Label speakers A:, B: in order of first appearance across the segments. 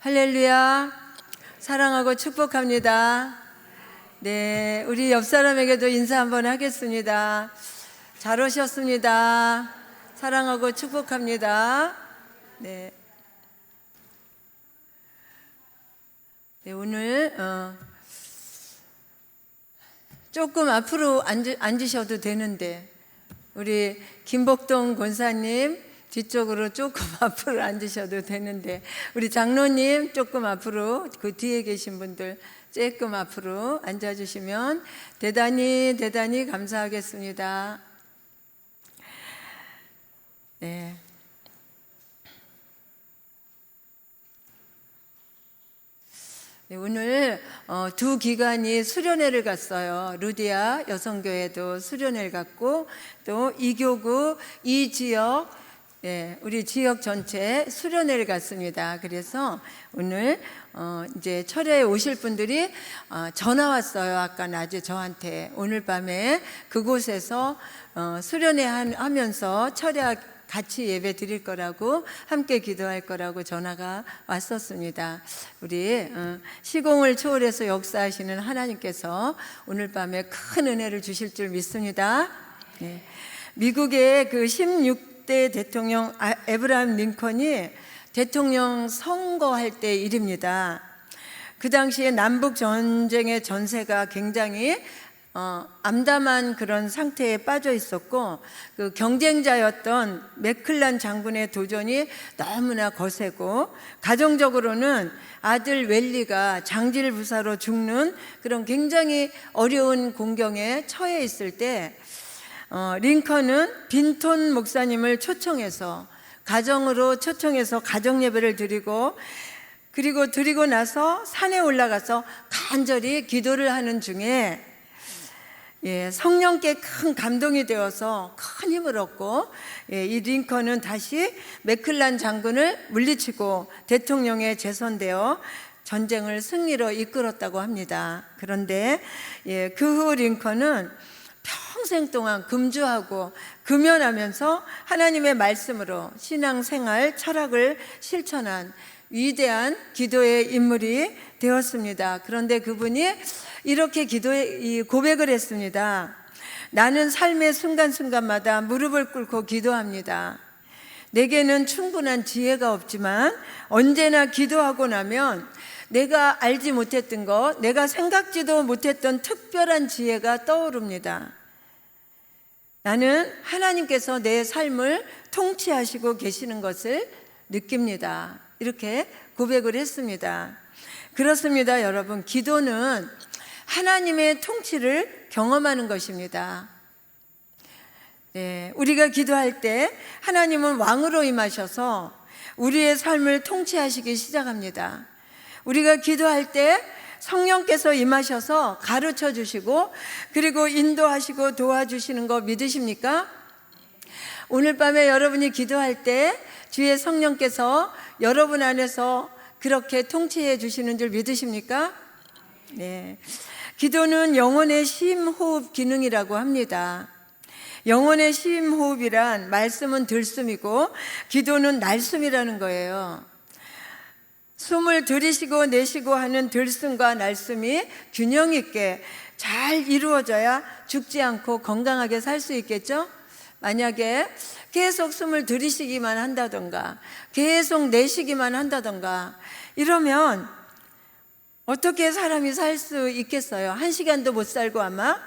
A: 할렐루야. 사랑하고 축복합니다. 네, 우리 옆 사람에게도 인사 한번 하겠습니다. 잘 오셨습니다. 사랑하고 축복합니다. 네. 네, 오늘 조금 앞으로 앉으셔도 되는데 우리 김복동 권사님 뒤쪽으로 조금 앞으로 앉으셔도 되는데 우리 장로님 조금 앞으로, 그 뒤에 계신 분들 조금 앞으로 앉아주시면 대단히 감사하겠습니다. 네. 네, 오늘 두 기관이 수련회를 갔어요. 루디아 여성교회도 수련회를 갔고 또 이교구 이지역, 네, 우리 지역 전체 수련회를 갔습니다. 그래서 오늘 이제 철야에 오실 분들이 전화 왔어요. 아까 낮에 저한테 오늘 밤에 그곳에서 수련회 하면서 철야 같이 예배 드릴 거라고, 함께 기도할 거라고 전화가 왔었습니다. 우리 시공을 초월해서 역사하시는 하나님께서 오늘 밤에 큰 은혜를 주실 줄 믿습니다. 네. 미국의 그 16대 대통령 에브라임 링컨이 대통령 선거할 때 일입니다. 그 당시에 남북 전쟁의 전세가 굉장히 암담한 그런 상태에 빠져 있었고, 그 경쟁자였던 맥클란 장군의 도전이 너무나 거세고, 가정적으로는 아들 웰리가 장질 부사로 죽는 그런 굉장히 어려운 공경에 처해 있을 때 링컨은 빈톤 목사님을 초청해서 가정으로 초청해서 가정 예배를 드리고, 그리고 드리고 나서 산에 올라가서 간절히 기도를 하는 중에 성령께 큰 감동이 되어서 큰 힘을 얻고, 이 링컨은 다시 맥클란 장군을 물리치고 대통령에 재선되어 전쟁을 승리로 이끌었다고 합니다. 그런데 그 후 링컨은 평생 동안 금주하고 금연하면서 하나님의 말씀으로 신앙생활 철학을 실천한 위대한 기도의 인물이 되었습니다. 그런데 그분이 이렇게 고백을 했습니다. 나는 삶의 순간순간마다 무릎을 꿇고 기도합니다. 내게는 충분한 지혜가 없지만 언제나 기도하고 나면 내가 알지 못했던 것, 내가 생각지도 못했던 특별한 지혜가 떠오릅니다. 나는 하나님께서 내 삶을 통치하시고 계시는 것을 느낍니다. 이렇게 고백을 했습니다. 그렇습니다, 여러분. 기도는 하나님의 통치를 경험하는 것입니다. 네, 우리가 기도할 때 하나님은 왕으로 임하셔서 우리의 삶을 통치하시기 시작합니다. 우리가 기도할 때 성령께서 임하셔서 가르쳐 주시고 그리고 인도하시고 도와주시는 거 믿으십니까? 오늘 밤에 여러분이 기도할 때 주의 성령께서 여러분 안에서 그렇게 통치해 주시는 줄 믿으십니까? 네. 기도는 영혼의 심호흡 기능이라고 합니다. 영혼의 심호흡이란 말씀은 들숨이고 기도는 날숨이라는 거예요. 숨을 들이쉬고 내쉬고 하는 들숨과 날숨이 균형 있게 잘 이루어져야 죽지 않고 건강하게 살 수 있겠죠? 만약에 계속 숨을 들이쉬기만 한다던가 계속 내쉬기만 한다던가 이러면 어떻게 사람이 살 수 있겠어요? 1시간도 못 살고 아마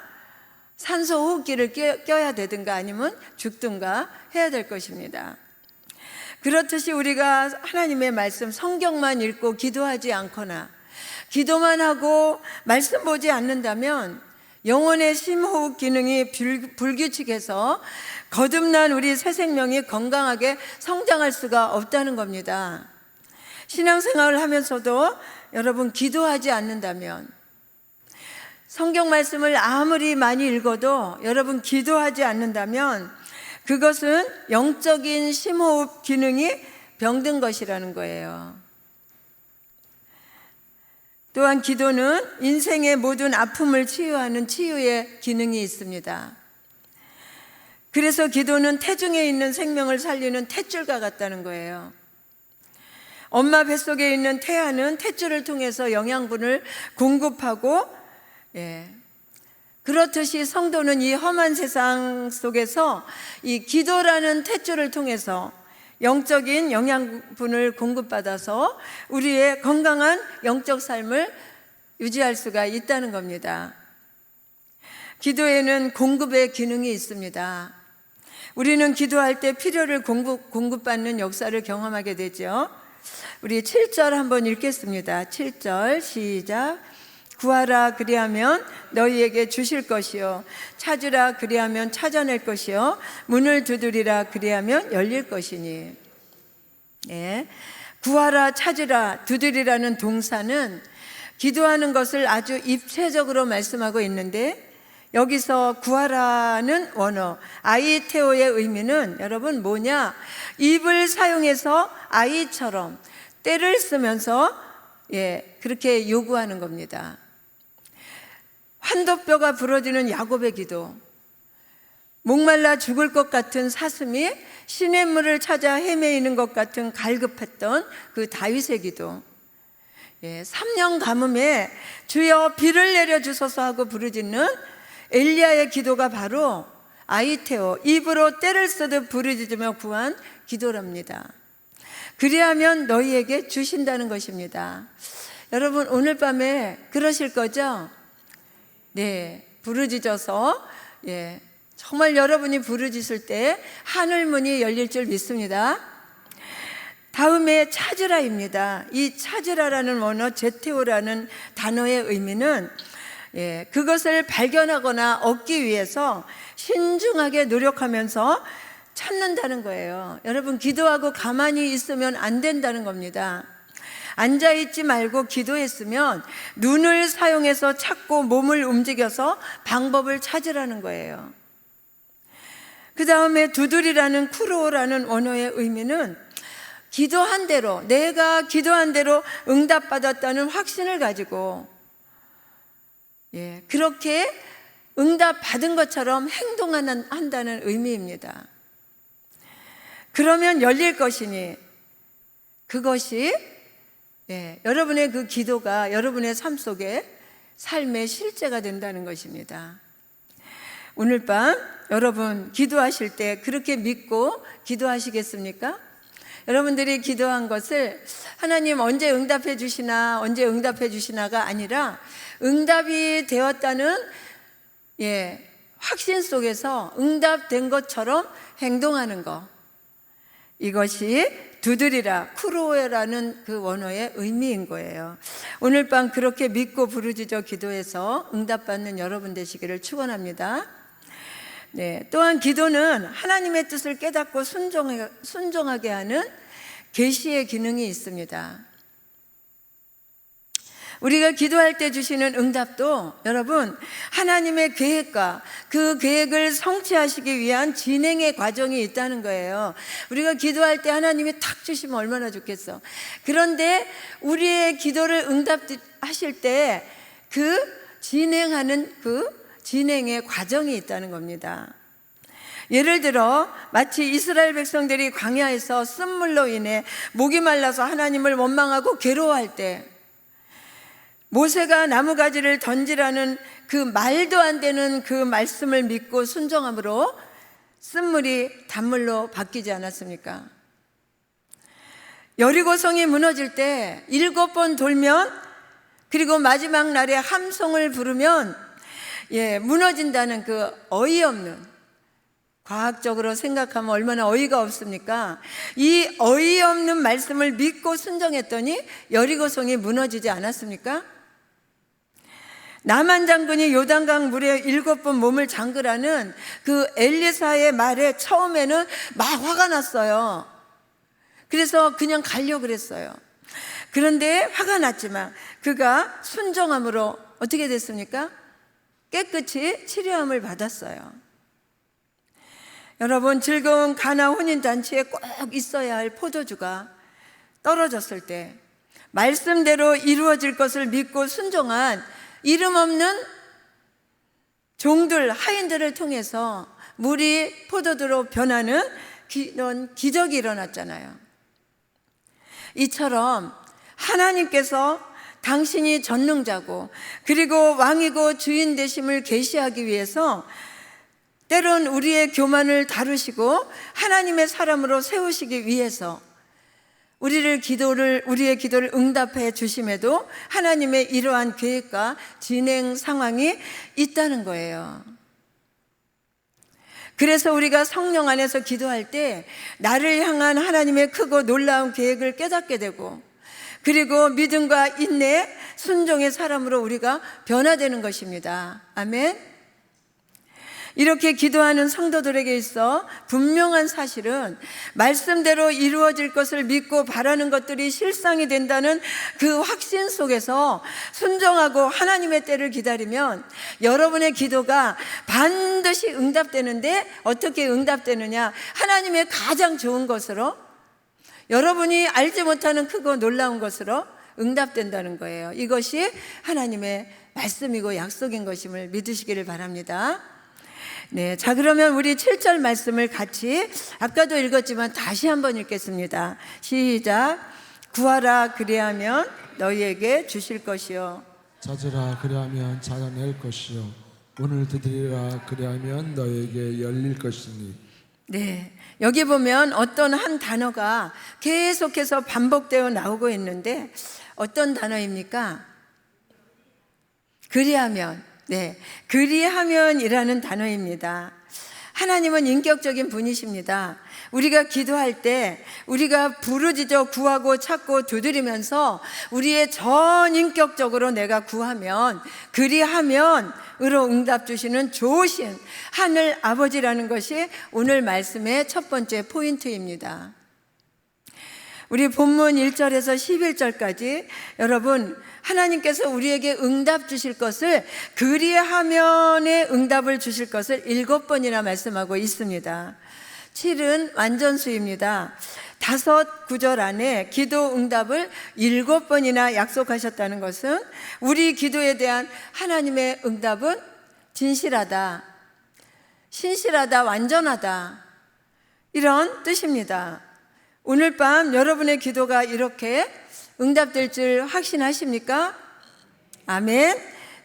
A: 산소 호흡기를 껴야 되든가 아니면 죽든가 해야 될 것입니다. 그렇듯이 우리가 하나님의 말씀, 성경만 읽고 기도하지 않거나 기도만 하고 말씀 보지 않는다면 영혼의 심호흡 기능이 불규칙해서 거듭난 우리 새 생명이 건강하게 성장할 수가 없다는 겁니다. 신앙생활을 하면서도 여러분 기도하지 않는다면, 성경 말씀을 아무리 많이 읽어도 여러분 기도하지 않는다면 그것은 영적인 심호흡 기능이 병든 것이라는 거예요. 또한 기도는 인생의 모든 아픔을 치유하는 치유의 기능이 있습니다. 그래서 기도는 태중에 있는 생명을 살리는 탯줄과 같다는 거예요. 엄마 뱃속에 있는 태아는 탯줄을 통해서 영양분을 공급하고, 그렇듯이 성도는 이 험한 세상 속에서 이 기도라는 탯줄을 통해서 영적인 영양분을 공급받아서 우리의 건강한 영적 삶을 유지할 수가 있다는 겁니다. 기도에는 공급의 기능이 있습니다. 우리는 기도할 때 필요를 공급받는 역사를 경험하게 되죠. 우리 7절 한번 읽겠습니다. 7절 시작. 구하라 그리하면 너희에게 주실 것이요, 찾으라 그리하면 찾아낼 것이요, 문을 두드리라 그리하면 열릴 것이니. 구하라, 찾으라, 두드리라는 동사는 기도하는 것을 아주 입체적으로 말씀하고 있는데, 여기서 구하라는 원어 아이테오의 의미는 여러분 뭐냐? 입을 사용해서 아이처럼 때를 쓰면서 그렇게 요구하는 겁니다. 환도뼈가 부러지는 야곱의 기도, 목말라 죽을 것 같은 사슴이 시냇물을 찾아 헤매이는 것 같은 갈급했던 그 다윗의 기도, 3년 가뭄에 주여 비를 내려주소서 하고 부르짖는 엘리야의 기도가 바로 아이테오, 입으로 때를 쓰듯 부르짖으며 구한 기도랍니다. 그리하면 너희에게 주신다는 것입니다. 여러분 오늘 밤에 그러실 거죠? 부르짖어서 정말 여러분이 부르짖을 때 하늘 문이 열릴 줄 믿습니다. 다음에 찾으라입니다. 이 찾으라라는 원어 제테오라는 단어의 의미는 그것을 발견하거나 얻기 위해서 신중하게 노력하면서 찾는다는 거예요. 여러분 기도하고 가만히 있으면 안 된다는 겁니다. 앉아있지 말고 기도했으면 눈을 사용해서 찾고 몸을 움직여서 방법을 찾으라는 거예요. 그 다음에 두드리라는 쿠로라는 원어의 의미는 기도한 대로, 내가 기도한 대로 응답받았다는 확신을 가지고 그렇게 응답받은 것처럼 행동한다는 의미입니다. 그러면 열릴 것이니, 그것이 여러분의 그 기도가 여러분의 삶 속에 삶의 실제가 된다는 것입니다. 오늘 밤 여러분 기도하실 때 그렇게 믿고 기도하시겠습니까? 여러분들이 기도한 것을 하나님 언제 응답해 주시나 언제 응답해 주시나가 아니라 응답이 되었다는 확신 속에서 응답된 것처럼 행동하는 것, 이것이 두드리라, 쿠로에라는 그 원어의 의미인 거예요. 오늘 밤 그렇게 믿고 부르짖어 기도해서 응답받는 여러분 되시기를 축원합니다. 또한 기도는 하나님의 뜻을 깨닫고 순종하게 하는 계시의 기능이 있습니다. 우리가 기도할 때 주시는 응답도 여러분 하나님의 계획과 그 계획을 성취하시기 위한 진행의 과정이 있다는 거예요. 우리가 기도할 때 하나님이 탁 주시면 얼마나 좋겠어. 그런데 우리의 기도를 응답하실 때 그 진행하는 그 진행의 과정이 있다는 겁니다. 예를 들어 마치 이스라엘 백성들이 광야에서 쓴물로 인해 목이 말라서 하나님을 원망하고 괴로워할 때 모세가 나무가지를 던지라는 그 말도 안 되는 그 말씀을 믿고 순종함으로 쓴물이 단물로 바뀌지 않았습니까? 여리고성이 무너질 때 7번 돌면, 그리고 마지막 날에 함성을 부르면 무너진다는 그 어이없는, 과학적으로 생각하면 얼마나 어이가 없습니까? 이 어이없는 말씀을 믿고 순종했더니 여리고성이 무너지지 않았습니까? 나만 장군이 요단강 물에 7번 몸을 잠그라는 그 엘리사의 말에 처음에는 막 화가 났어요. 그래서 그냥 가려고 그랬어요. 그런데 화가 났지만 그가 순종함으로 어떻게 됐습니까? 깨끗이 치료함을 받았어요. 여러분, 즐거운 가나 혼인잔치에 꼭 있어야 할 포도주가 떨어졌을 때 말씀대로 이루어질 것을 믿고 순종한 이름 없는 종들, 하인들을 통해서 물이 포도주로 변하는 이런 기적이 일어났잖아요. 이처럼 하나님께서 당신이 전능자고 그리고 왕이고 주인 되심을 계시하기 위해서 때론 우리의 교만을 다루시고 하나님의 사람으로 세우시기 위해서 우리의 기도를 응답해 주심에도 하나님의 이러한 계획과 진행 상황이 있다는 거예요. 그래서 우리가 성령 안에서 기도할 때 나를 향한 하나님의 크고 놀라운 계획을 깨닫게 되고 그리고 믿음과 인내, 순종의 사람으로 우리가 변화되는 것입니다. 아멘. 이렇게 기도하는 성도들에게 있어 분명한 사실은 말씀대로 이루어질 것을 믿고 바라는 것들이 실상이 된다는 그 확신 속에서 순종하고 하나님의 때를 기다리면 여러분의 기도가 반드시 응답되는데 어떻게 응답되느냐? 하나님의 가장 좋은 것으로, 여러분이 알지 못하는 크고 놀라운 것으로 응답된다는 거예요. 이것이 하나님의 말씀이고 약속인 것임을 믿으시기를 바랍니다. 네, 자 그러면 우리 7절 말씀을 같이 아까도 읽었지만 다시 한번 읽겠습니다. 시작. 구하라 그리하면 너희에게 주실 것이요
B: 찾으라 그리하면 찾아낼 것이요 문을 두드리라 그리하면 너희에게 열릴 것이니.
A: 네, 여기 보면 어떤 한 단어가 계속해서 반복되어 나오고 있는데 어떤 단어입니까? 그리하면. 네, 그리하면이라는 단어입니다. 하나님은 인격적인 분이십니다. 우리가 기도할 때 우리가 부르짖어 구하고 찾고 두드리면서 우리의 전인격적으로 내가 구하면 그리하면으로 응답 주시는 좋으신 하늘 아버지라는 것이 오늘 말씀의 첫 번째 포인트입니다. 우리 본문 1절에서 11절까지 여러분 하나님께서 우리에게 응답 주실 것을 그리하면의 응답을 주실 것을 7번이나 말씀하고 있습니다. 7은 완전수입니다. 5구절 안에 기도 응답을 7번이나 약속하셨다는 것은 우리 기도에 대한 하나님의 응답은 진실하다, 신실하다, 완전하다 이런 뜻입니다. 오늘 밤 여러분의 기도가 이렇게 응답될 줄 확신하십니까? 아멘.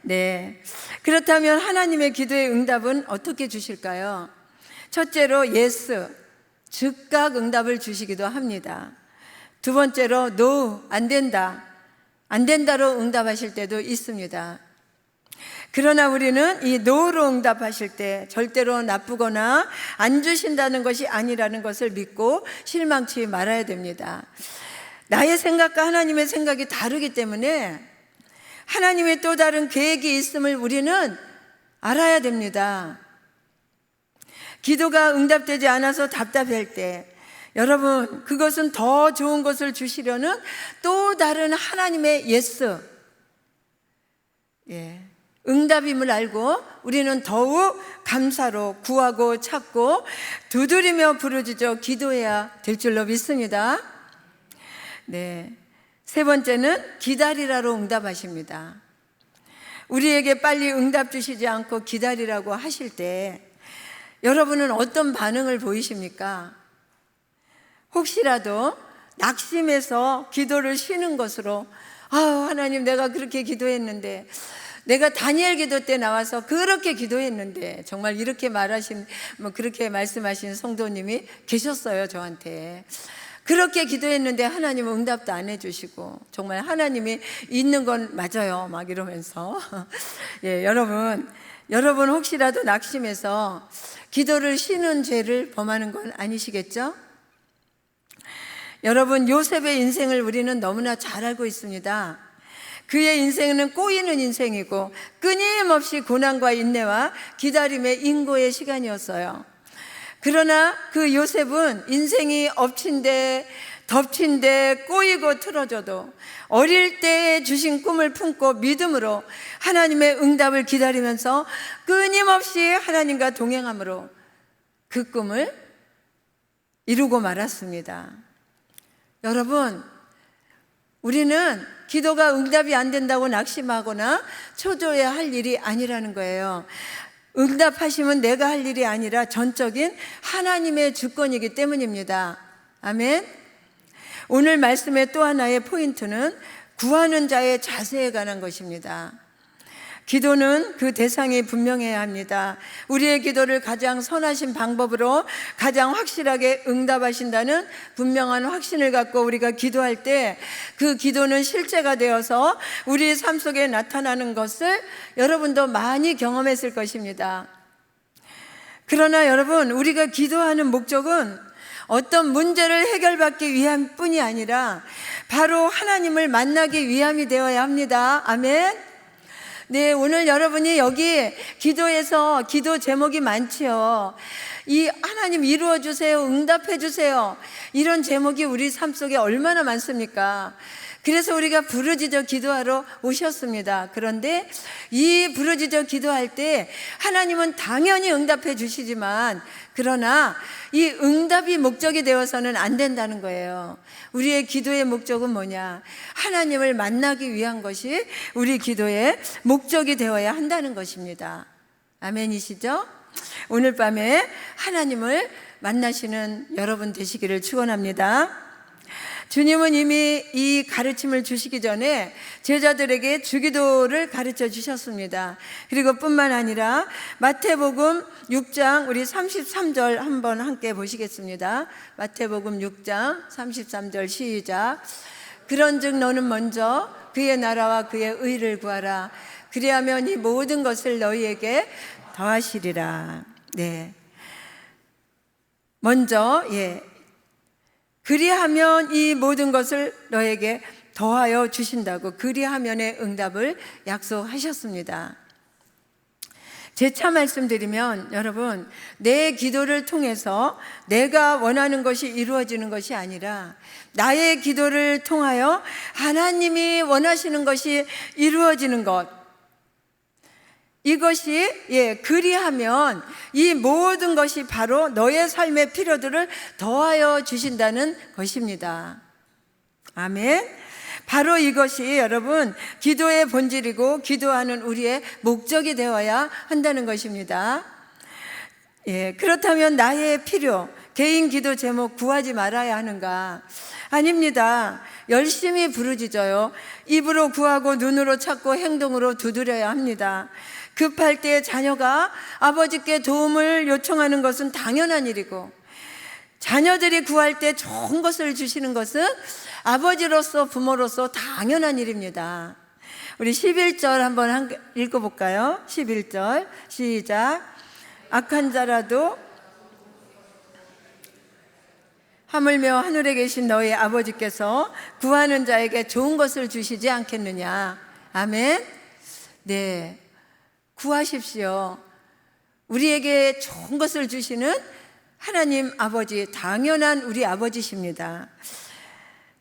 A: 네. 그렇다면 하나님의 기도의 응답은 어떻게 주실까요? 첫째로 yes, 즉각 응답을 주시기도 합니다. 두 번째로 no, 안 된다, 안 된다로 응답하실 때도 있습니다. 그러나 우리는 이 no로 응답하실 때 절대로 나쁘거나 안 주신다는 것이 아니라는 것을 믿고 실망치 말아야 됩니다. 나의 생각과 하나님의 생각이 다르기 때문에 하나님의 또 다른 계획이 있음을 우리는 알아야 됩니다. 기도가 응답되지 않아서 답답할 때 여러분 그것은 더 좋은 것을 주시려는 또 다른 하나님의 예스, 응답임을 알고 우리는 더욱 감사로 구하고 찾고 두드리며 부르짖어 기도해야 될 줄로 믿습니다. 네, 세 번째는 기다리라로 응답하십니다. 우리에게 빨리 응답 주시지 않고 기다리라고 하실 때 여러분은 어떤 반응을 보이십니까? 혹시라도 낙심해서 기도를 쉬는 것으로 하나님 내가 그렇게 기도했는데, 내가 다니엘 기도 때 나와서 그렇게 기도했는데, 정말 이렇게 그렇게 말씀하신 성도님이 계셨어요. 저한테 그렇게 기도했는데 하나님은 응답도 안 해주시고 정말 하나님이 있는 건 맞아요 막 이러면서 여러분 혹시라도 낙심해서 기도를 쉬는 죄를 범하는 건 아니시겠죠? 여러분 요셉의 인생을 우리는 너무나 잘 알고 있습니다. 그의 인생은 꼬이는 인생이고 끊임없이 고난과 인내와 기다림의 인고의 시간이었어요. 그러나 그 요셉은 인생이 덮친 데 꼬이고 틀어져도 어릴 때 주신 꿈을 품고 믿음으로 하나님의 응답을 기다리면서 끊임없이 하나님과 동행함으로 그 꿈을 이루고 말았습니다. 여러분, 우리는 기도가 응답이 안 된다고 낙심하거나 초조해야 할 일이 아니라는 거예요. 응답하시면 내가 할 일이 아니라 전적인 하나님의 주권이기 때문입니다. 아멘. 오늘 말씀의 또 하나의 포인트는 구하는 자의 자세에 관한 것입니다. 기도는 그 대상이 분명해야 합니다. 우리의 기도를 가장 선하신 방법으로 가장 확실하게 응답하신다는 분명한 확신을 갖고 우리가 기도할 때 그 기도는 실제가 되어서 우리 삶 속에 나타나는 것을 여러분도 많이 경험했을 것입니다. 그러나 여러분, 우리가 기도하는 목적은 어떤 문제를 해결받기 위함 뿐이 아니라 바로 하나님을 만나기 위함이 되어야 합니다. 아멘. 네, 오늘 여러분이 여기 기도에서 기도 제목이 많지요. 이 하나님 이루어 주세요, 응답해 주세요, 이런 제목이 우리 삶 속에 얼마나 많습니까? 그래서 우리가 부르짖어 기도하러 오셨습니다. 그런데 이 부르짖어 기도할 때 하나님은 당연히 응답해 주시지만, 그러나 이 응답이 목적이 되어서는 안 된다는 거예요. 우리의 기도의 목적은 뭐냐? 하나님을 만나기 위한 것이 우리 기도의 목적이 되어야 한다는 것입니다. 아멘이시죠? 오늘 밤에 하나님을 만나시는 여러분 되시기를 축원합니다. 주님은 이미 이 가르침을 주시기 전에 제자들에게 주기도를 가르쳐 주셨습니다. 그리고 뿐만 아니라 마태복음 6장 우리 33절 한번 함께 보시겠습니다. 마태복음 6장 33절 시작. 그런즉 너는 먼저 그의 나라와 그의 의를 구하라. 그리하면 이 모든 것을 너희에게 더하시리라. 네. 먼저 그리하면 이 모든 것을 너에게 더하여 주신다고 그리하면의 응답을 약속하셨습니다. 재차 말씀드리면 여러분, 내 기도를 통해서 내가 원하는 것이 이루어지는 것이 아니라 나의 기도를 통하여 하나님이 원하시는 것이 이루어지는 것, 이것이 그리하면 이 모든 것이 바로 너의 삶의 필요들을 더하여 주신다는 것입니다. 아멘. 바로 이것이 여러분 기도의 본질이고 기도하는 우리의 목적이 되어야 한다는 것입니다. 그렇다면 나의 필요, 개인 기도 제목 구하지 말아야 하는가? 아닙니다. 열심히 부르짖어요. 입으로 구하고 눈으로 찾고 행동으로 두드려야 합니다. 급할 때 자녀가 아버지께 도움을 요청하는 것은 당연한 일이고, 자녀들이 구할 때 좋은 것을 주시는 것은 아버지로서 부모로서 당연한 일입니다. 우리 11절 한번 읽어볼까요? 11절 시작. 악한 자라도 하물며 하늘에 계신 너희 아버지께서 구하는 자에게 좋은 것을 주시지 않겠느냐. 아멘. 네, 구하십시오. 우리에게 좋은 것을 주시는 하나님 아버지, 당연한 우리 아버지십니다.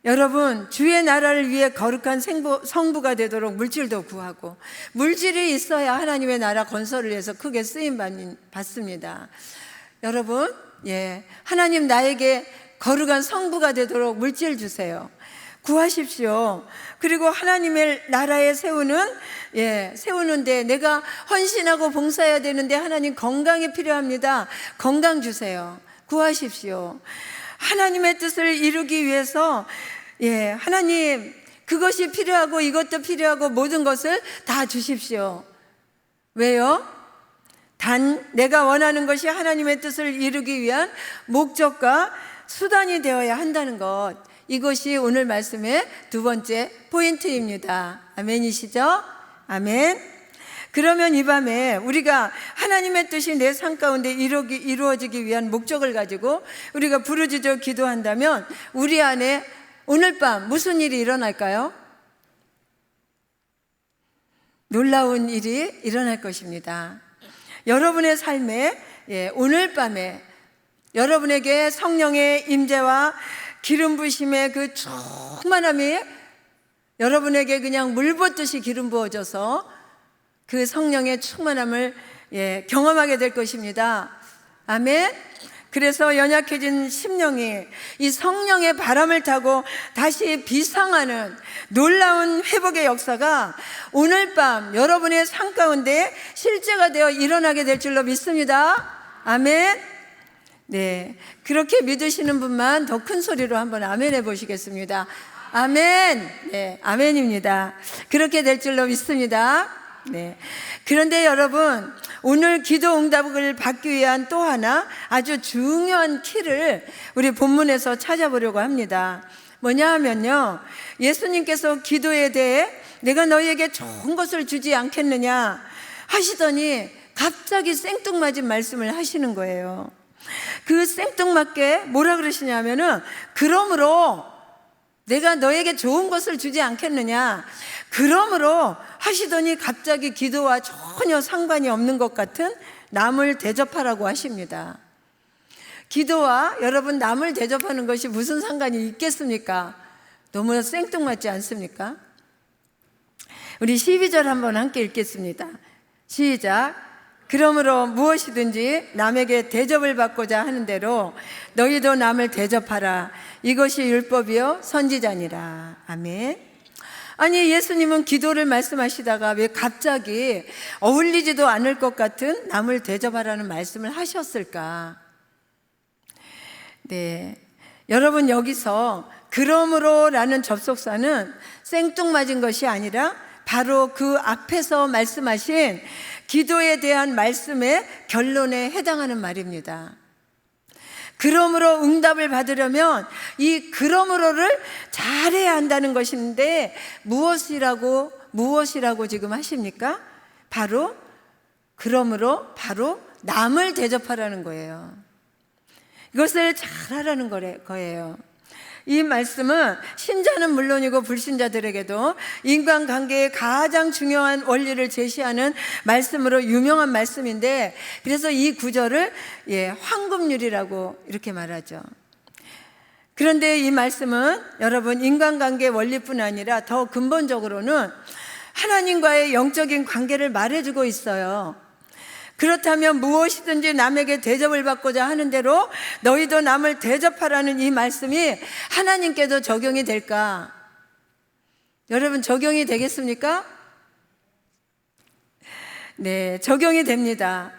A: 여러분, 주의 나라를 위해 거룩한 성부가 되도록 물질도 구하고, 물질이 있어야 하나님의 나라 건설을 위해서 크게 쓰임 받습니다. 여러분, 하나님 나에게 거룩한 성부가 되도록 물질 주세요. 구하십시오. 그리고 하나님의 나라에 세우는데 내가 헌신하고 봉사해야 되는데 하나님 건강이 필요합니다. 건강 주세요. 구하십시오. 하나님의 뜻을 이루기 위해서 하나님 그것이 필요하고 이것도 필요하고 모든 것을 다 주십시오. 왜요? 단 내가 원하는 것이 하나님의 뜻을 이루기 위한 목적과 수단이 되어야 한다는 것, 이것이 오늘 말씀의 두 번째 포인트입니다. 아멘이시죠? 아멘. 그러면 이 밤에 우리가 하나님의 뜻이 내 삶 가운데 이루어지기 위한 목적을 가지고 우리가 부르짖어 기도한다면 우리 안에 오늘 밤 무슨 일이 일어날까요? 놀라운 일이 일어날 것입니다. 여러분의 삶에 오늘 밤에 여러분에게 성령의 임재와 기름 부으심의 그 충만함이 여러분에게 그냥 물 붓듯이 기름 부어져서 그 성령의 충만함을 경험하게 될 것입니다. 아멘. 그래서 연약해진 심령이 이 성령의 바람을 타고 다시 비상하는 놀라운 회복의 역사가 오늘 밤 여러분의 삶 가운데 실제가 되어 일어나게 될 줄로 믿습니다. 아멘. 네, 그렇게 믿으시는 분만 더 큰 소리로 한번 아멘 해보시겠습니다. 아멘. 네, 아멘입니다. 그렇게 될 줄로 믿습니다. 네. 그런데 여러분, 오늘 기도 응답을 받기 위한 또 하나 아주 중요한 키를 우리 본문에서 찾아보려고 합니다. 뭐냐 하면요, 예수님께서 기도에 대해 내가 너희에게 좋은 것을 주지 않겠느냐 하시더니 갑자기 생뚱맞은 말씀을 하시는 거예요. 그 생뚱맞게 뭐라 그러시냐면은, 그러므로 내가 너에게 좋은 것을 주지 않겠느냐, 그러므로 하시더니 갑자기 기도와 전혀 상관이 없는 것 같은 남을 대접하라고 하십니다. 기도와 여러분 남을 대접하는 것이 무슨 상관이 있겠습니까? 너무나 생뚱맞지 않습니까? 우리 12절 한번 함께 읽겠습니다. 시작. 그러므로 무엇이든지 남에게 대접을 받고자 하는 대로 너희도 남을 대접하라. 이것이 율법이요 선지자니라. 아멘. 아니, 예수님은 기도를 말씀하시다가 왜 갑자기 어울리지도 않을 것 같은 남을 대접하라는 말씀을 하셨을까? 네, 여러분, 여기서 그러므로 라는 접속사는 생뚱맞은 것이 아니라 바로 그 앞에서 말씀하신 기도에 대한 말씀의 결론에 해당하는 말입니다. 그러므로 응답을 받으려면 이 그러므로를 잘해야 한다는 것인데, 무엇이라고 지금 하십니까? 바로 그러므로 바로 남을 대접하라는 거예요. 이것을 잘하라는 거예요. 이 말씀은 신자는 물론이고 불신자들에게도 인간관계의 가장 중요한 원리를 제시하는 말씀으로 유명한 말씀인데, 그래서 이 구절을 황금률이라고 이렇게 말하죠. 그런데 이 말씀은 여러분, 인간관계 원리뿐 아니라 더 근본적으로는 하나님과의 영적인 관계를 말해주고 있어요. 그렇다면 무엇이든지 남에게 대접을 받고자 하는 대로 너희도 남을 대접하라는 이 말씀이 하나님께도 적용이 될까? 여러분, 적용이 되겠습니까? 네, 적용이 됩니다.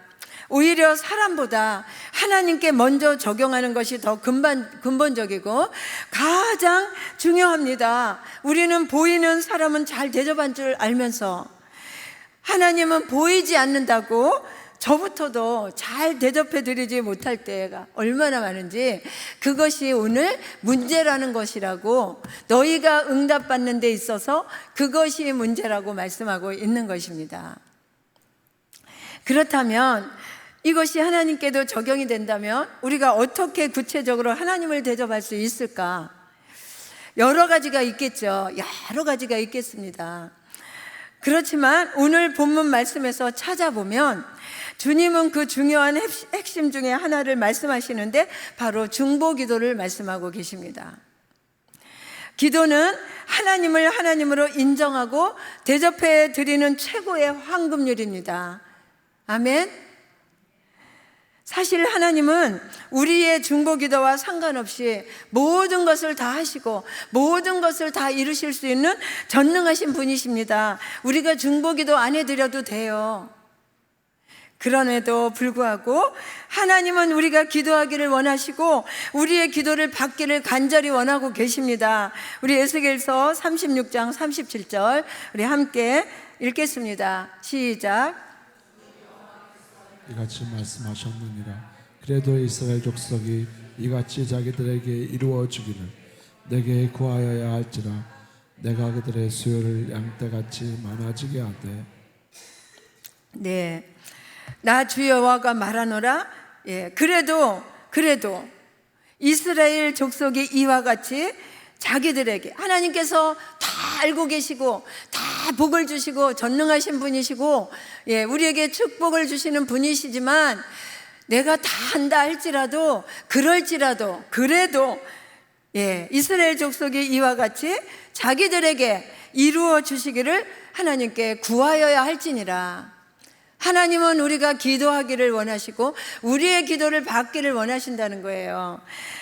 A: 오히려 사람보다 하나님께 먼저 적용하는 것이 더 근본적이고 가장 중요합니다. 우리는 보이는 사람은 잘 대접한 줄 알면서 하나님은 보이지 않는다고 저부터도 잘 대접해드리지 못할 때가 얼마나 많은지, 그것이 오늘 문제라는 것이라고, 너희가 응답받는 데 있어서 그것이 문제라고 말씀하고 있는 것입니다. 그렇다면 이것이 하나님께도 적용이 된다면 우리가 어떻게 구체적으로 하나님을 대접할 수 있을까? 여러 가지가 있겠죠. 여러 가지가 있겠습니다. 그렇지만 오늘 본문 말씀에서 찾아보면 주님은 그 중요한 핵심 중에 하나를 말씀하시는데 바로 중보기도를 말씀하고 계십니다. 기도는 하나님을 하나님으로 인정하고 대접해 드리는 최고의 황금률입니다. 아멘. 사실 하나님은 우리의 중보기도와 상관없이 모든 것을 다 하시고 모든 것을 다 이루실 수 있는 전능하신 분이십니다. 우리가 중보기도 안 해드려도 돼요. 그럼에도 불구하고 하나님은 우리가 기도하기를 원하시고 우리의 기도를 받기를 간절히 원하고 계십니다. 우리 에스겔서 36장 37절 우리 함께 읽겠습니다. 시작.
B: 이같이 말씀하셨느니라. 그래도 이스라엘 족속이 이같이 자기들에게 이루어 주기를 내게 구하여야 할지라. 내가 그들의 수요를 양떼같이 많아지게 하되.
A: 네, 나 주 여호와가 말하노라. 그래도 이스라엘 족속이 이와 같이 자기들에게, 하나님께서 다 알고 계시고 다 복을 주시고 전능하신 분이시고 우리에게 축복을 주시는 분이시지만, 내가 다 한다 할지라도 그래도 이스라엘 족속이 이와 같이 자기들에게 이루어 주시기를 하나님께 구하여야 할지니라. 하나님은 우리가 기도하기를 원하시고 우리의 기도를 받기를 원하신다는 거예요.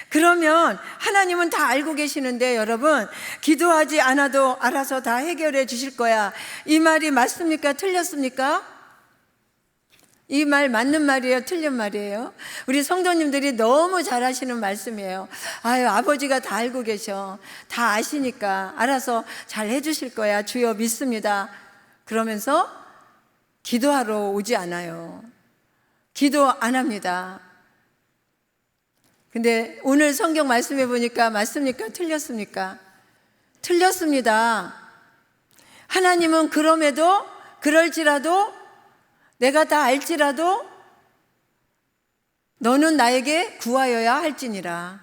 A: 그러면 하나님은 다 알고 계시는데 여러분, 기도하지 않아도 알아서 다 해결해 주실 거야, 이 말이 맞습니까? 틀렸습니까? 이 말 맞는 말이에요? 틀린 말이에요? 우리 성도님들이 너무 잘 하시는 말씀이에요. 아유, 아버지가 다 알고 계셔. 다 아시니까 알아서 잘 해주실 거야. 주여 믿습니다. 그러면서 기도하러 오지 않아요. 기도 안 합니다. 근데 오늘 성경 말씀해 보니까 맞습니까? 틀렸습니까? 틀렸습니다. 하나님은 그럼에도, 그럴지라도, 내가 다 알지라도 너는 나에게 구하여야 할지니라.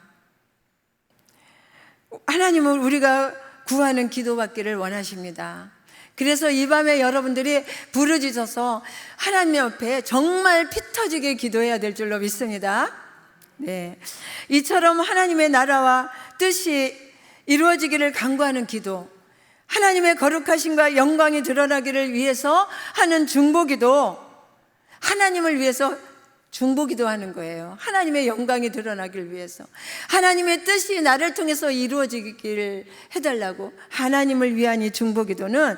A: 하나님은 우리가 구하는 기도받기를 원하십니다. 그래서 이 밤에 여러분들이 부르짖어서 하나님 앞에 정말 피 터지게 기도해야 될 줄로 믿습니다. 네, 이처럼 하나님의 나라와 뜻이 이루어지기를 간구하는 기도, 하나님의 거룩하심과 영광이 드러나기를 위해서 하는 중보기도, 하나님을 위해서 중보기도 하는 거예요. 하나님의 영광이 드러나기를 위해서, 하나님의 뜻이 나를 통해서 이루어지기를 해달라고 하나님을 위한 이 중보기도는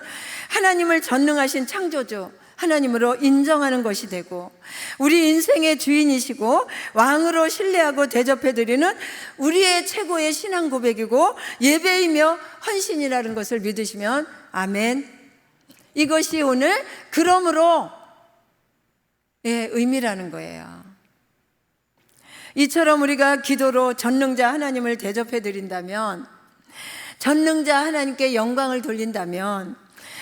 A: 하나님을 전능하신 창조주 하나님으로 인정하는 것이 되고, 우리 인생의 주인이시고 왕으로 신뢰하고 대접해드리는 우리의 최고의 신앙 고백이고 예배이며 헌신이라는 것을 믿으시면 아멘. 이것이 오늘 그러므로 의미라는 거예요. 이처럼 우리가 기도로 전능자 하나님을 대접해드린다면, 전능자 하나님께 영광을 돌린다면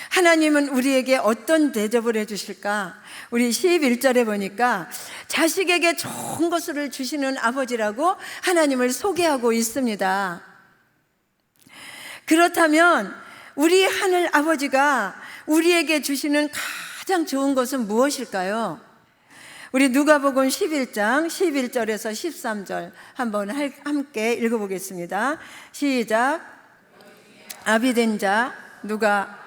A: 하나님은 우리에게 어떤 대접을 해주실까? 우리 11절에 보니까 자식에게 좋은 것을 주시는 아버지라고 하나님을 소개하고 있습니다. 그렇다면 우리 하늘 아버지가 우리에게 주시는 가장 좋은 것은 무엇일까요? 우리 누가복음 11장 11절에서 13절 한번 함께 읽어보겠습니다. 시작. 아비된 자 누가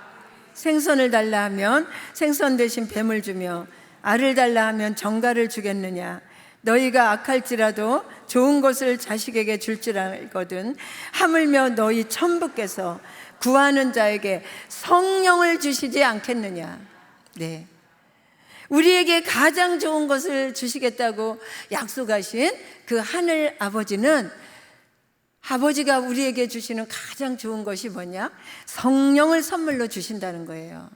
A: 생선을 달라 하면 생선 대신 뱀을 주며 알을 달라 하면 정갈을 주겠느냐? 너희가 악할지라도 좋은 것을 자식에게 줄 줄 알거든 하물며 너희 천부께서 구하는 자에게 성령을 주시지 않겠느냐? 네, 우리에게 가장 좋은 것을 주시겠다고 약속하신 그 하늘 아버지는, 아버지가 우리에게 주시는 가장 좋은 것이 뭐냐? 성령을 선물로 주신다는 거예요.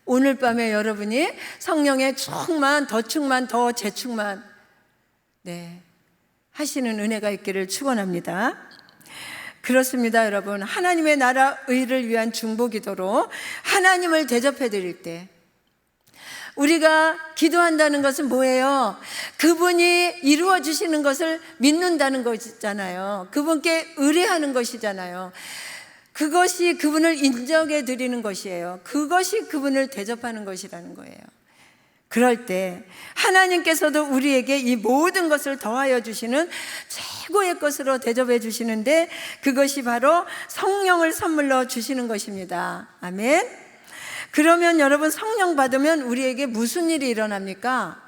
A: 오늘 밤에 여러분이 성령의 충만, 더 재충만 하시는 은혜가 있기를 축원합니다. 그렇습니다, 여러분. 하나님의 나라 의를 위한 중보기도로 하나님을 대접해 드릴 때 우리가 기도한다는 것은 뭐예요? 그분이 이루어 주시는 것을 믿는다는 것이잖아요. 그분께 의뢰하는 것이잖아요. 그것이 그분을 인정해 드리는 것이에요. 그것이 그분을 대접하는 것이라는 거예요. 그럴 때 하나님께서도 우리에게 이 모든 것을 더하여 주시는 최고의 것으로 대접해 주시는데, 그것이 바로 성령을 선물로 주시는 것입니다. 아멘. 그러면 여러분, 성령 받으면 우리에게 무슨 일이 일어납니까?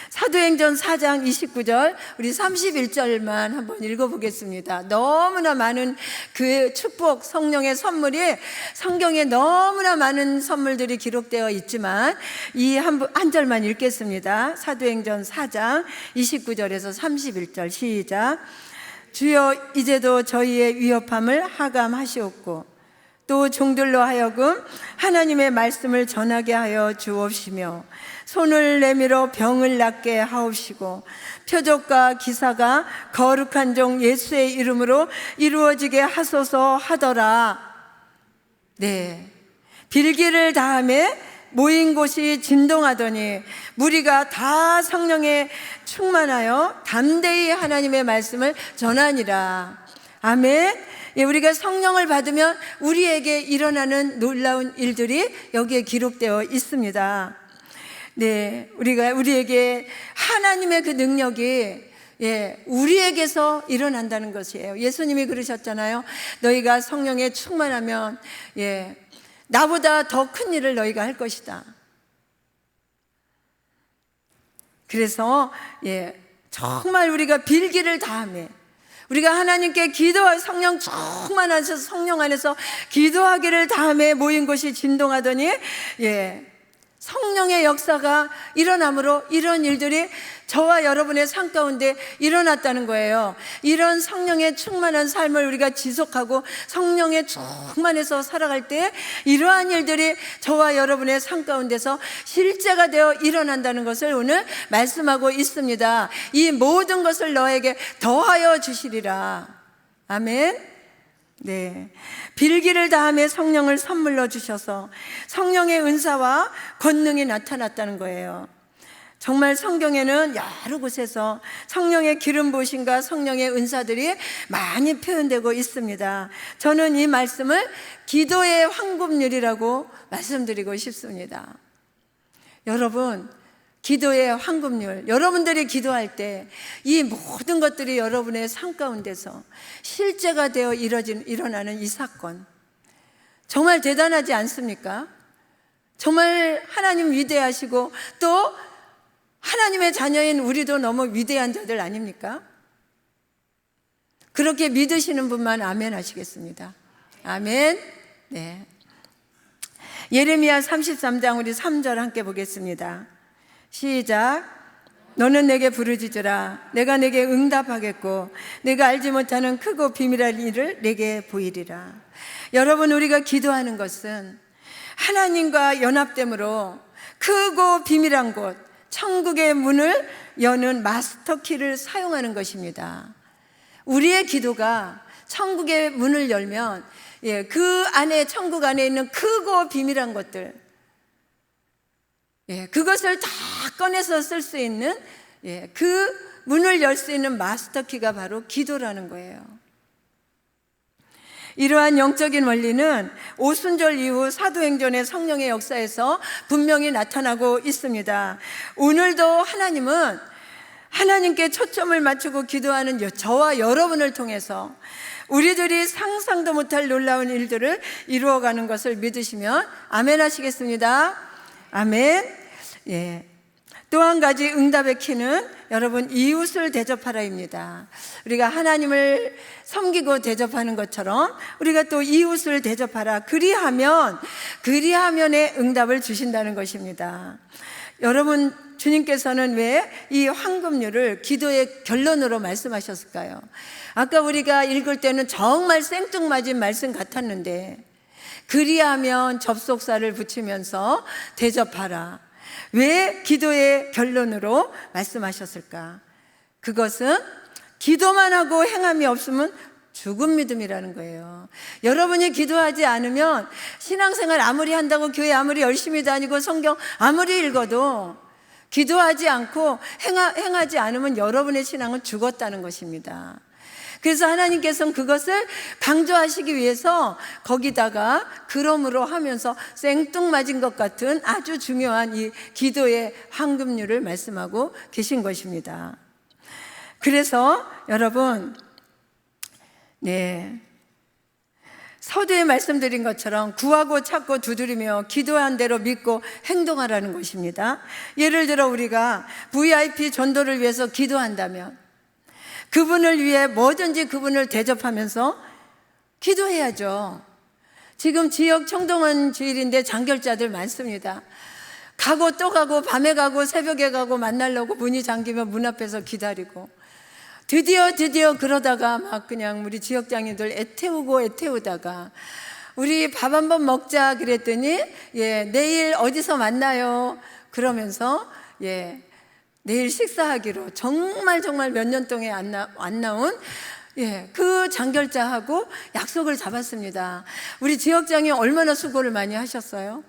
A: 사도행전 4장 29절 우리 31절만 한번 읽어보겠습니다. 너무나 많은 그 축복, 성령의 선물이 성경에 너무나 많은 선물들이 기록되어 있지만 이 한 절만 읽겠습니다. 사도행전 4장 29절에서 31절 시작. 주여 이제도 저희의 위협함을 하감하시옵고 또 종들로 하여금 하나님의 말씀을 전하게 하여 주옵시며 손을 내밀어 병을 낫게 하옵시고 표적과 기사가 거룩한 종 예수의 이름으로 이루어지게 하소서 하더라. 네, 빌기를 다하매 모인 곳이 진동하더니 무리가 다 성령에 충만하여 담대히 하나님의 말씀을 전하니라. 아멘. 우리가 성령을 받으면 우리에게 일어나는 놀라운 일들이 여기에 기록되어 있습니다. 네, 우리에게 하나님의 그 능력이 우리에게서 일어난다는 것이에요. 예수님이 그러셨잖아요. 너희가 성령에 충만하면 나보다 더 큰 일을 너희가 할 것이다. 그래서 정말 우리가 빌기를 다하며 우리가 하나님께 기도할 성령 충만하셔서 성령 안에서 기도하기를 다음에 모인 곳이 진동하더니 성령의 역사가 일어남으로 이런 일들이 저와 여러분의 삶 가운데 일어났다는 거예요. 이런 성령의 충만한 삶을 우리가 지속하고 성령의 충만해서 살아갈 때 이러한 일들이 저와 여러분의 삶 가운데서 실제가 되어 일어난다는 것을 오늘 말씀하고 있습니다. 이 모든 것을 너에게 더하여 주시리라. 아멘. 네, 빌기를 다함에 성령을 선물로 주셔서 성령의 은사와 권능이 나타났다는 거예요. 정말 성경에는 여러 곳에서 성령의 기름 부으심과 성령의 은사들이 많이 표현되고 있습니다. 저는 이 말씀을 기도의 황금률이라고 말씀드리고 싶습니다. 여러분, 기도의 황금률, 여러분들이 기도할 때 이 모든 것들이 여러분의 삶 가운데서 실제가 되어 일어나는 이 사건, 정말 대단하지 않습니까? 정말 하나님 위대하시고 또 하나님의 자녀인 우리도 너무 위대한 자들 아닙니까? 그렇게 믿으시는 분만 아멘 하시겠습니다. 아멘. 네. 예레미야 33장 우리 3절 함께 보겠습니다. 시작. 너는 내게 부르짖으라. 내가 내게 응답하겠고 내가 알지 못하는 크고 비밀한 일을 내게 보이리라. 여러분, 우리가 기도하는 것은 하나님과 연합됨으로 크고 비밀한 곳, 천국의 문을 여는 마스터키를 사용하는 것입니다. 우리의 기도가 천국의 문을 열면 그 안에, 천국 안에 있는 크고 비밀한 것들, 그것을 다 꺼내서 쓸 수 있는 그 문을 열 수 있는 마스터키가 바로 기도라는 거예요. 이러한 영적인 원리는 오순절 이후 사도행전의 성령의 역사에서 분명히 나타나고 있습니다. 오늘도 하나님은 하나님께 초점을 맞추고 기도하는 저와 여러분을 통해서 우리들이 상상도 못할 놀라운 일들을 이루어가는 것을 믿으시면 아멘 하시겠습니다. 아멘. 또 한 가지 응답의 키는 여러분, 이웃을 대접하라입니다. 우리가 하나님을 섬기고 대접하는 것처럼 우리가 또 이웃을 대접하라. 그리하면의 응답을 주신다는 것입니다. 여러분, 주님께서는 왜 이 황금률을 기도의 결론으로 말씀하셨을까요? 아까 우리가 읽을 때는 정말 생뚱맞은 말씀 같았는데, 그리하면 접속사를 붙이면서 대접하라. 왜 기도의 결론으로 말씀하셨을까? 그것은 기도만 하고 행함이 없으면 죽은 믿음이라는 거예요. 여러분이 기도하지 않으면 신앙생활 아무리 한다고, 교회 아무리 열심히 다니고 성경 아무리 읽어도 기도하지 않고 행하지 않으면 여러분의 신앙은 죽었다는 것입니다. 그래서 하나님께서는 그것을 강조하시기 위해서 거기다가 그러므로 하면서 생뚱맞은 것 같은 아주 중요한 이 기도의 황금률을 말씀하고 계신 것입니다. 그래서 여러분, 서두에 말씀드린 것처럼 구하고 찾고 두드리며 기도한 대로 믿고 행동하라는 것입니다. 예를 들어 우리가 VIP 전도를 위해서 기도한다면 그분을 위해 뭐든지 그분을 대접하면서 기도해야죠. 지금 지역 청동원 주일인데 장결자들 많습니다. 가고 또 가고, 밤에 가고 새벽에 가고 만나려고 문이 잠기면 문 앞에서 기다리고, 드디어 그러다가 막 그냥 우리 지역장님들 애태우다가 우리 밥 한번 먹자 그랬더니 내일 어디서 만나요 그러면서 내일 식사하기로 정말 몇 년 동안 안 나온 그 장결자하고 약속을 잡았습니다. 우리 지역장이 얼마나 수고를 많이 하셨어요.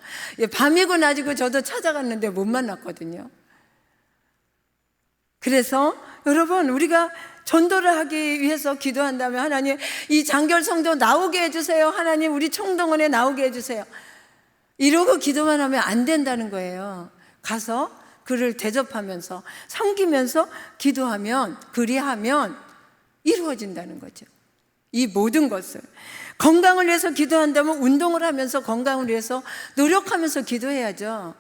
A: 밤이고 낮이고 저도 찾아갔는데 못 만났거든요. 그래서 여러분, 우리가 전도를 하기 위해서 기도한다면 하나님, 이 장결 성도 나오게 해주세요. 하나님, 우리 총동원에 나오게 해주세요. 이러고 기도만 하면 안 된다는 거예요. 가서 그를 대접하면서 섬기면서 기도하면, 그리하면 이루어진다는 거죠. 이 모든 것을 건강을 위해서 기도한다면 운동을 하면서 건강을 위해서 노력하면서 기도해야죠.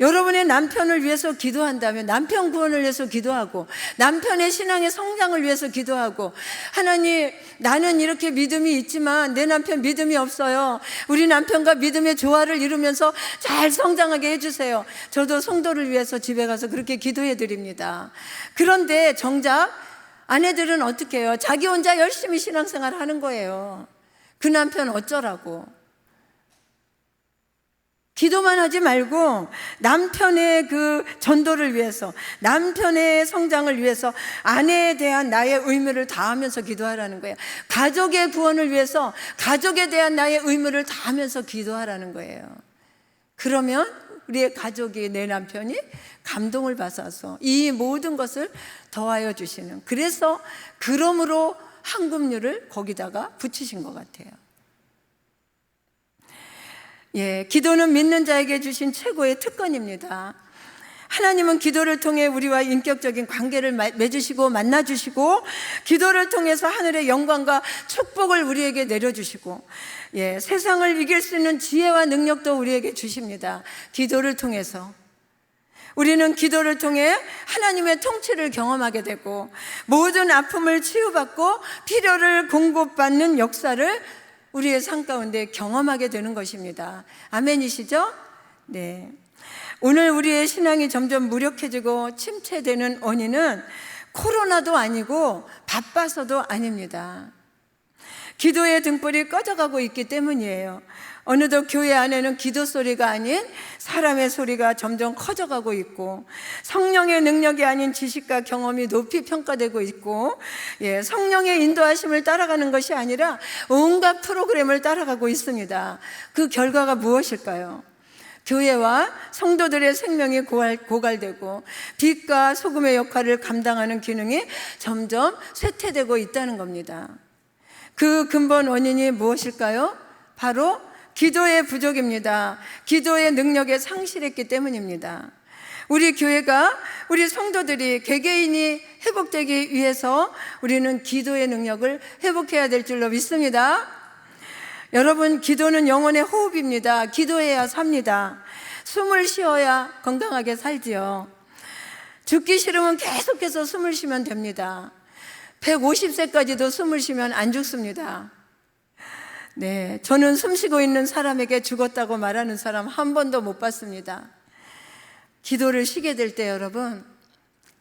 A: 여러분의 남편을 위해서 기도한다면 남편 구원을 위해서 기도하고 남편의 신앙의 성장을 위해서 기도하고, 하나님, 나는 이렇게 믿음이 있지만 내 남편 믿음이 없어요. 우리 남편과 믿음의 조화를 이루면서 잘 성장하게 해주세요. 저도 성도를 위해서 집에 가서 그렇게 기도해 드립니다. 그런데 정작 아내들은 어떻게 해요? 자기 혼자 열심히 신앙생활 하는 거예요. 그 남편 어쩌라고. 기도만 하지 말고 남편의 그 전도를 위해서, 남편의 성장을 위해서 아내에 대한 나의 의무를 다하면서 기도하라는 거예요. 가족의 구원을 위해서 가족에 대한 나의 의무를 다하면서 기도하라는 거예요. 그러면 우리의 가족이, 내 남편이 감동을 받아서 이 모든 것을 더하여 주시는, 그래서 그러므로 한금률을 거기다가 붙이신 것 같아요. 예, 기도는 믿는 자에게 주신 최고의 특권입니다. 하나님은 기도를 통해 우리와 인격적인 관계를 맺으시고 만나주시고, 기도를 통해서 하늘의 영광과 축복을 우리에게 내려주시고, 예, 세상을 이길 수 있는 지혜와 능력도 우리에게 주십니다. 기도를 통해서 우리는 기도를 통해 하나님의 통치를 경험하게 되고, 모든 아픔을 치유받고 필요를 공급받는 역사를 우리의 삶 가운데 경험하게 되는 것입니다. 아멘이시죠? 네. 오늘 우리의 신앙이 점점 무력해지고 침체되는 원인은 코로나도 아니고 바빠서도 아닙니다. 기도의 등불이 꺼져가고 있기 때문이에요. 어느덧 교회 안에는 기도 소리가 아닌 사람의 소리가 점점 커져가고 있고, 성령의 능력이 아닌 지식과 경험이 높이 평가되고 있고, 예, 성령의 인도하심을 따라가는 것이 아니라 온갖 프로그램을 따라가고 있습니다. 그 결과가 무엇일까요? 교회와 성도들의 생명이 고갈되고 빛과 소금의 역할을 감당하는 기능이 점점 쇠퇴되고 있다는 겁니다. 그 근본 원인이 무엇일까요? 바로 기도의 부족입니다. 기도의 능력에 상실했기 때문입니다. 우리 교회가, 우리 성도들이 개개인이 회복되기 위해서 우리는 기도의 능력을 회복해야 될 줄로 믿습니다. 여러분, 기도는 영혼의 호흡입니다. 기도해야 삽니다. 숨을 쉬어야 건강하게 살지요. 죽기 싫으면 계속해서 숨을 쉬면 됩니다. 150세까지도 숨을 쉬면 안 죽습니다. 네, 저는 숨 쉬고 있는 사람에게 죽었다고 말하는 사람 한 번도 못 봤습니다. 기도를 쉬게 될 때 여러분,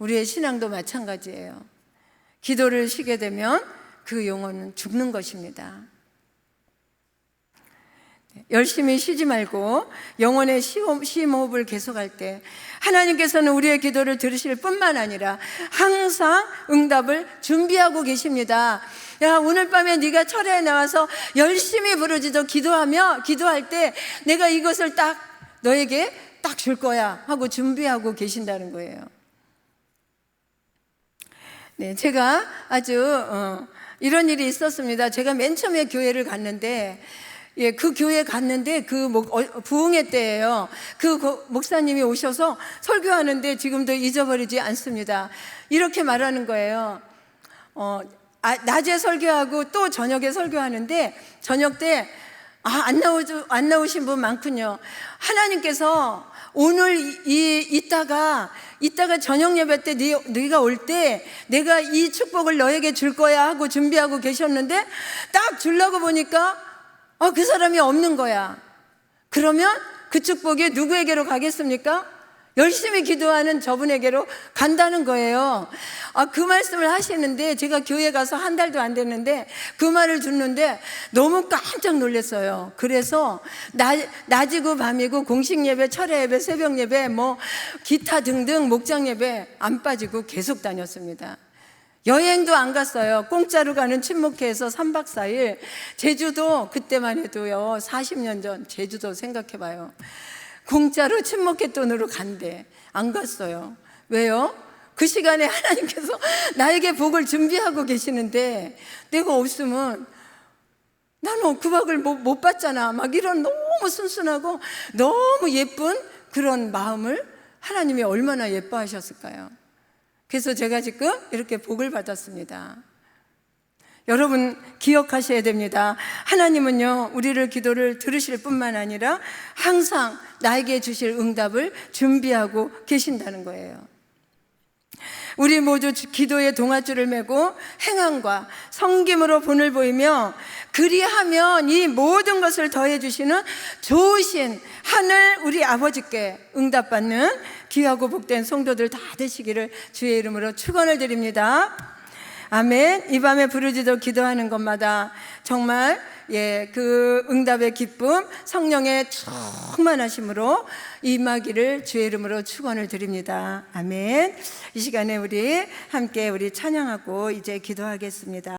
A: 우리의 신앙도 마찬가지예요. 기도를 쉬게 되면 그 영혼은 죽는 것입니다. 열심히 쉬지 말고 영혼의 심호흡을 계속할 때 하나님께서는 우리의 기도를 들으실 뿐만 아니라 항상 응답을 준비하고 계십니다. 야, 오늘 밤에 네가 철야에 나와서 열심히 부르짖어 기도할 때 내가 이것을 딱 너에게 딱 줄 거야 하고 준비하고 계신다는 거예요. 네, 제가 아주 이런 일이 있었습니다. 제가 맨 처음에 교회를 갔는데, 예, 그 교회 갔는데 부흥회 때예요. 그 목사님이 오셔서 설교하는데 지금도 잊어버리지 않습니다. 이렇게 말하는 거예요. 낮에 설교하고 또 저녁에 설교하는데, 저녁 때 안 나오신 분 많군요. 하나님께서 오늘 이따가 저녁 예배 때 네가 올 때 내가 이 축복을 너에게 줄 거야 하고 준비하고 계셨는데, 딱 주려고 보니까 그 사람이 없는 거야. 그러면 그 축복이 누구에게로 가겠습니까? 열심히 기도하는 저분에게로 간다는 거예요. 그 말씀을 하시는데 제가 교회 가서 한 달도 안 됐는데 그 말을 듣는데 너무 깜짝 놀랐어요. 그래서 낮이고 밤이고 공식 예배, 철야 예배, 새벽 예배, 기타 등등 목장 예배 안 빠지고 계속 다녔습니다. 여행도 안 갔어요. 공짜로 가는 친목회에서 3박 4일. 제주도, 그때만 해도요, 40년 전 제주도 생각해봐요. 공짜로 친목회 돈으로 간대. 안 갔어요. 왜요? 그 시간에 하나님께서 나에게 복을 준비하고 계시는데 내가 없으면 나는 그 복을 못 받잖아. 막 이런 너무 순순하고 너무 예쁜 그런 마음을 하나님이 얼마나 예뻐하셨을까요? 그래서 제가 지금 이렇게 복을 받았습니다. 여러분 기억하셔야 됩니다. 하나님은요, 우리를 기도를 들으실 뿐만 아니라 항상 나에게 주실 응답을 준비하고 계신다는 거예요. 우리 모두 기도의 동아줄을 메고 행함과 섬김으로 본을 보이며 그리하면 이 모든 것을 더해 주시는 좋으신 하늘 우리 아버지께 응답받는 귀하고 복된 성도들 다 되시기를 주의 이름으로 축원을 드립니다. 아멘. 이 밤에 부르짖어 기도하는 것마다 정말 그 응답의 기쁨, 성령의 충만하심으로 임하기를 주의 이름으로 축원을 드립니다. 아멘. 이 시간에 우리 함께 찬양하고 이제 기도하겠습니다.